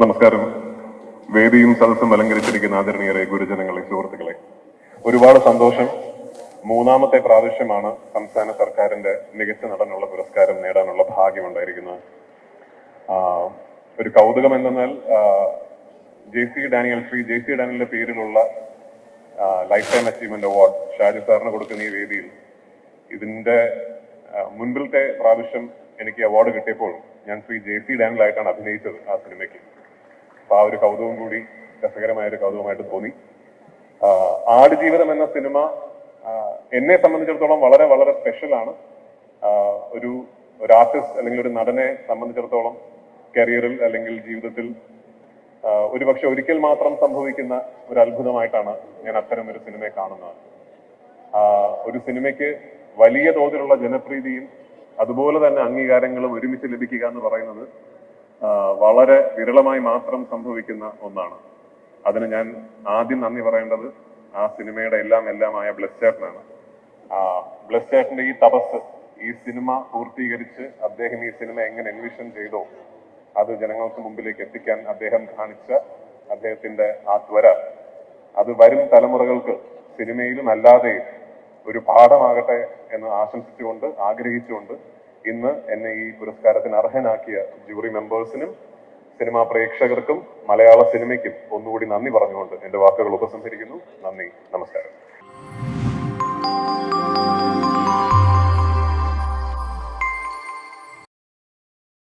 നമസ്കാരം. വേദിയും സദസ്സും അലങ്കരിച്ചിരിക്കുന്ന ആദരണീയരെ, ഗുരുജനങ്ങളെ, സുഹൃത്തുക്കളെ, ഒരുപാട് സന്തോഷം. മൂന്നാമത്തെ പ്രാവശ്യമാണ് സംസ്ഥാന സർക്കാരിന്റെ മികച്ച നടനുള്ള പുരസ്കാരം നേടാനുള്ള ഭാഗ്യമുണ്ടായിരിക്കുന്നത്. ഒരു കൗതുകം എന്തെന്നാൽ ശ്രീ ജെ സി ഡാനിയലിന്റെ പേരിലുള്ള life time achievement award Shaju സാറിന് കൊടുക്കുന്ന ഈ വേദിയിൽ ഇതിന്റെ മുൻപിലത്തെ പ്രാവശ്യം എനിക്ക് അവാർഡ് കിട്ടിയപ്പോൾ ഞാൻ ശ്രീ ജെ സി ഡാനിലായിട്ടാണ് അഭിനയിച്ചത് ആ സിനിമയ്ക്ക്. അപ്പൊ ആ ഒരു കൗതുകം കൂടി രസകരമായ ഒരു കൗതുകമായിട്ട് തോന്നി. ആടുജീവിതം എന്ന സിനിമ എന്നെ സംബന്ധിച്ചിടത്തോളം വളരെ വളരെ സ്പെഷ്യലാണ്. ഒരു ആർട്ടിസ്റ്റ് അല്ലെങ്കിൽ ഒരു നടനെ സംബന്ധിച്ചിടത്തോളം കരിയറിൽ അല്ലെങ്കിൽ ജീവിതത്തിൽ ഒരുപക്ഷെ ഒരിക്കൽ മാത്രം സംഭവിക്കുന്ന ഒരു അത്ഭുതമായിട്ടാണ് ഞാൻ അത്തരം ഒരു സിനിമയെ കാണുന്നത്. ഒരു സിനിമയ്ക്ക് വലിയ തോതിലുള്ള ജനപ്രീതിയും അതുപോലെ തന്നെ അംഗീകാരങ്ങളും ഒരുമിച്ച് ലഭിക്കുക എന്ന് പറയുന്നത് വളരെ വിരളമായി മാത്രം സംഭവിക്കുന്ന ഒന്നാണ്. അതിന് ഞാൻ ആദ്യം നന്ദി പറയേണ്ടത് ആ സിനിമയുടെ എല്ലാമായ ബ്ലെസ് ചേട്ടനാണ്. ബ്ലെസ് ചേട്ടന്റെ ഈ തപസ്, ഈ സിനിമ പൂർത്തീകരിച്ച് അദ്ദേഹം ഈ സിനിമ എങ്ങനെ എൻവിഷൻ ചെയ്തോ അത് ജനങ്ങൾക്ക് മുമ്പിലേക്ക് എത്തിക്കാൻ അദ്ദേഹം കാണിച്ച അദ്ദേഹത്തിന്റെ ആ ത്വര, അത് വരും തലമുറകൾക്ക് സിനിമയിലും അല്ലാതെയും ഒരു പാഠമാകട്ടെ എന്ന് ആശംസിച്ചുകൊണ്ട് ആഗ്രഹിച്ചുകൊണ്ട് ഇന്ന് എന്നെ ഈ പുരസ്കാരത്തിന് അർഹനാക്കിയ ജൂറി മെമ്പേഴ്സിനും സിനിമാ പ്രേക്ഷകർക്കും മലയാള സിനിമയ്ക്കും ഒന്നുകൂടി നന്ദി പറഞ്ഞുകൊണ്ട് എന്റെ വാക്കുകൾ ഉപസംഹരിക്കുന്നു. നന്ദി, നമസ്കാരം.